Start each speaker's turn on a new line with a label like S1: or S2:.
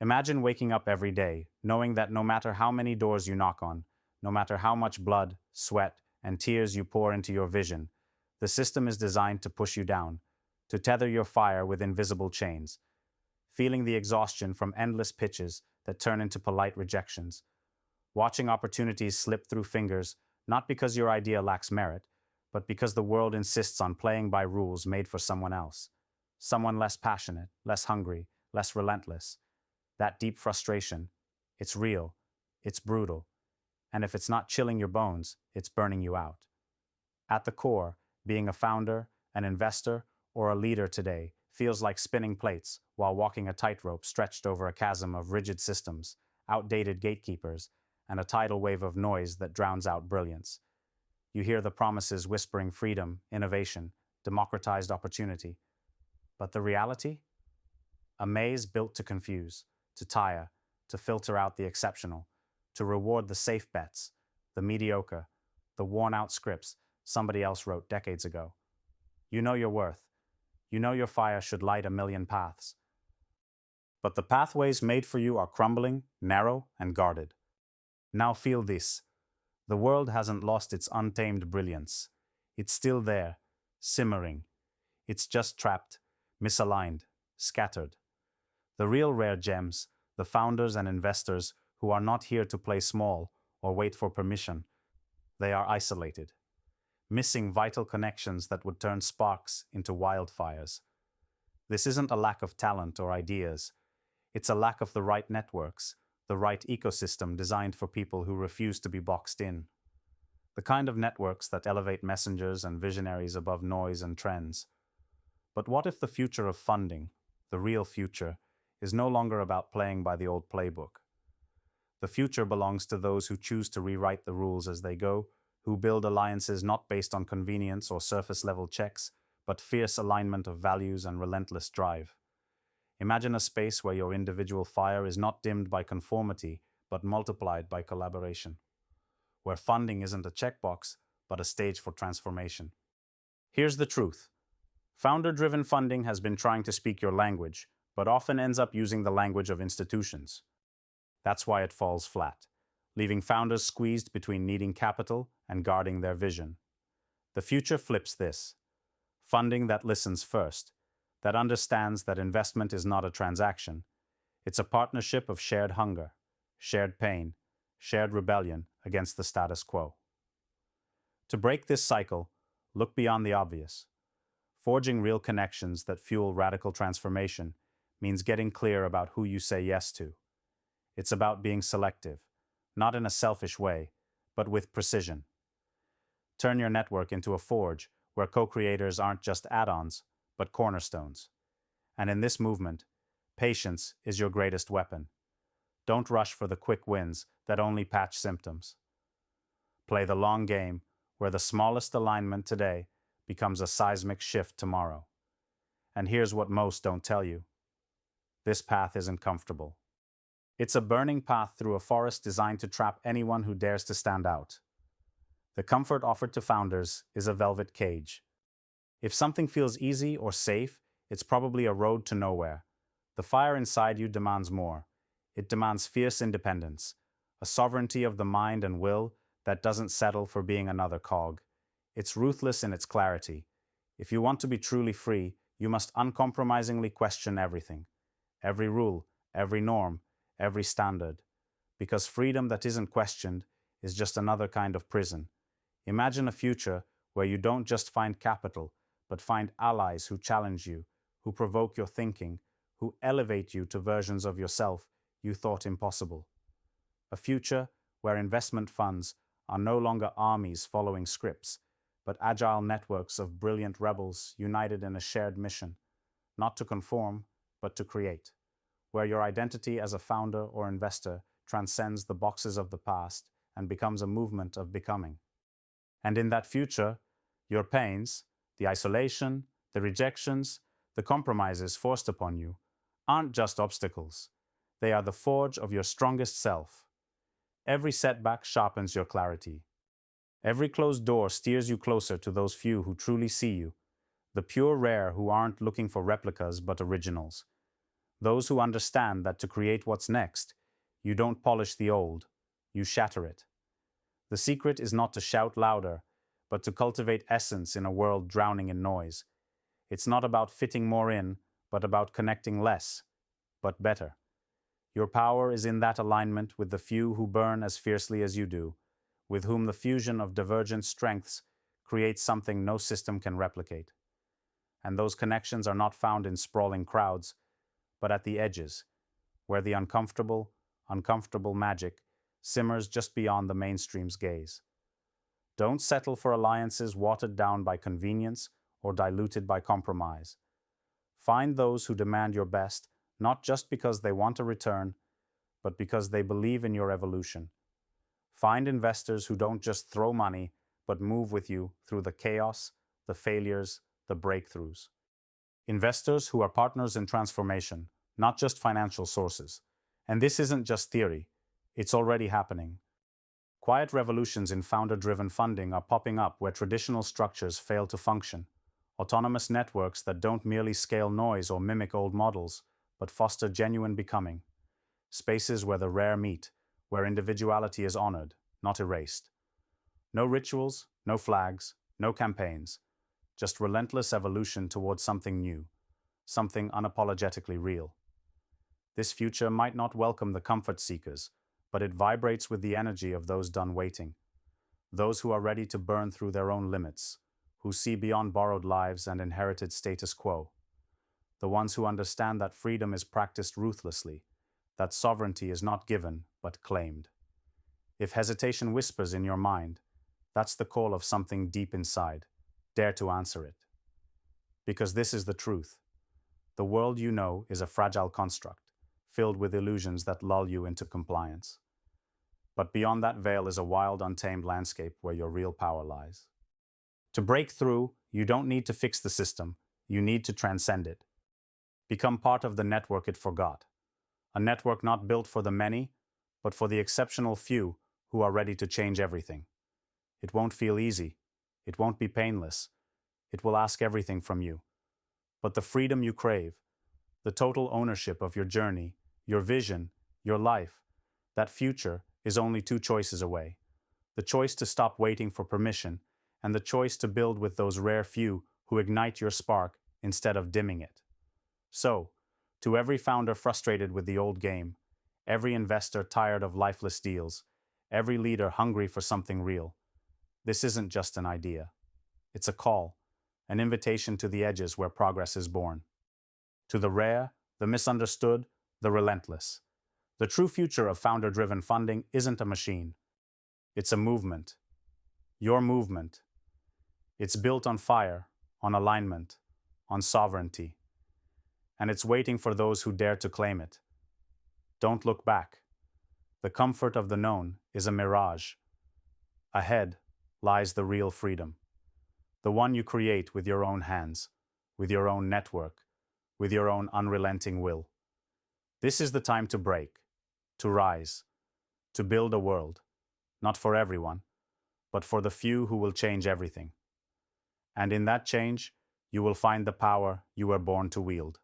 S1: Imagine waking up every day, knowing that no matter how many doors you knock on, no matter how much blood, sweat, and tears you pour into your vision, the system is designed to push you down, to tether your fire with invisible chains, feeling the exhaustion from endless pitches that turn into polite rejections, watching opportunities slip through fingers, not because your idea lacks merit, but because the world insists on playing by rules made for someone else, someone less passionate, less hungry, less relentless. That deep frustration, it's real, it's brutal, and if it's not chilling your bones, it's burning you out. At the core, being a founder, an investor, or a leader today feels like spinning plates while walking a tightrope stretched over a chasm of rigid systems, outdated gatekeepers, and a tidal wave of noise that drowns out brilliance. You hear the promises whispering freedom, innovation, democratized opportunity. But the reality? A maze built to confuse, to tire, to filter out the exceptional, to reward the safe bets, the mediocre, the worn out scripts somebody else wrote decades ago. You know your worth. You know your fire should light a million paths. But the pathways made for you are crumbling, narrow, and guarded. Now feel this. The world hasn't lost its untamed brilliance. It's still there, simmering. It's just trapped, misaligned, scattered. The real rare gems, the founders and investors who are not here to play small or wait for permission, they are isolated, missing vital connections that would turn sparks into wildfires. This isn't a lack of talent or ideas. It's a lack of the right networks, the right ecosystem designed for people who refuse to be boxed in. The kind of networks that elevate messengers and visionaries above noise and trends. But what if the future of funding, the real future, is no longer about playing by the old playbook? The future belongs to those who choose to rewrite the rules as they go, who build alliances not based on convenience or surface-level checks, but fierce alignment of values and relentless drive. Imagine a space where your individual fire is not dimmed by conformity, but multiplied by collaboration. Where funding isn't a checkbox, but a stage for transformation. Here's the truth. Founder-driven funding has been trying to speak your language, but often ends up using the language of institutions. That's why it falls flat, leaving founders squeezed between needing capital and guarding their vision. The future flips this. Funding that listens first, that understands that investment is not a transaction. It's a partnership of shared hunger, shared pain, shared rebellion against the status quo. To break this cycle, look beyond the obvious. Forging real connections that fuel radical transformation means getting clear about who you say yes to. It's about being selective, not in a selfish way, but with precision. Turn your network into a forge where co-creators aren't just add-ons, but cornerstones. And in this movement, patience is your greatest weapon. Don't rush for the quick wins that only patch symptoms. Play the long game where the smallest alignment today becomes a seismic shift tomorrow. And here's what most don't tell you. This path isn't comfortable. It's a burning path through a forest designed to trap anyone who dares to stand out. The comfort offered to founders is a velvet cage. If something feels easy or safe, it's probably a road to nowhere. The fire inside you demands more. It demands fierce independence, a sovereignty of the mind and will that doesn't settle for being another cog. It's ruthless in its clarity. If you want to be truly free, you must uncompromisingly question everything. Every rule, every norm, every standard. Because freedom that isn't questioned is just another kind of prison. Imagine a future where you don't just find capital, but find allies who challenge you, who provoke your thinking, who elevate you to versions of yourself you thought impossible. A future where investment funds are no longer armies following scripts, but agile networks of brilliant rebels united in a shared mission, not to conform, but to create, where your identity as a founder or investor transcends the boxes of the past and becomes a movement of becoming. And in that future, your pains, the isolation, the rejections, the compromises forced upon you, aren't just obstacles. They are the forge of your strongest self. Every setback sharpens your clarity. Every closed door steers you closer to those few who truly see you, the pure rare who aren't looking for replicas but originals. Those who understand that to create what's next, you don't polish the old, you shatter it. The secret is not to shout louder, but to cultivate essence in a world drowning in noise. It's not about fitting more in, but about connecting less, but better. Your power is in that alignment with the few who burn as fiercely as you do, with whom the fusion of divergent strengths creates something no system can replicate. And those connections are not found in sprawling crowds, but at the edges, where the uncomfortable magic simmers just beyond the mainstream's gaze. Don't settle for alliances watered down by convenience or diluted by compromise. Find those who demand your best, not just because they want a return, but because they believe in your evolution. Find investors who don't just throw money, but move with you through the chaos, the failures, the breakthroughs. Investors who are partners in transformation, not just financial sources. And this isn't just theory, it's already happening. Quiet revolutions in founder-driven funding are popping up where traditional structures fail to function. Autonomous networks that don't merely scale noise or mimic old models, but foster genuine becoming. Spaces where the rare meet, where individuality is honored, not erased. No rituals, no flags, no campaigns, just relentless evolution towards something new, something unapologetically real. This future might not welcome the comfort seekers, but it vibrates with the energy of those done waiting, those who are ready to burn through their own limits, who see beyond borrowed lives and inherited status quo, the ones who understand that freedom is practiced ruthlessly, that sovereignty is not given but claimed. If hesitation whispers in your mind, that's the call of something deep inside. Dare to answer it. Because this is the truth. The world you know is a fragile construct, filled with illusions that lull you into compliance. But beyond that veil is a wild, untamed landscape where your real power lies. To break through, you don't need to fix the system, you need to transcend it. Become part of the network it forgot. A network not built for the many, but for the exceptional few who are ready to change everything. It won't feel easy. It won't be painless. It will ask everything from you. But the freedom you crave, the total ownership of your journey, your vision, your life, that future is only two choices away. The choice to stop waiting for permission, and the choice to build with those rare few who ignite your spark instead of dimming it. So, to every founder frustrated with the old game, every investor tired of lifeless deals, every leader hungry for something real, this isn't just an idea. It's a call, an invitation to the edges where progress is born. To the rare, the misunderstood, the relentless. The true future of founder-driven funding isn't a machine. It's a movement. Your movement. It's built on fire, on alignment, on sovereignty. And it's waiting for those who dare to claim it. Don't look back. The comfort of the known is a mirage. Ahead lies the real freedom. The one you create with your own hands, with your own network, with your own unrelenting will. This is the time to break, to rise, to build a world, not for everyone, but for the few who will change everything. And in that change, you will find the power you were born to wield.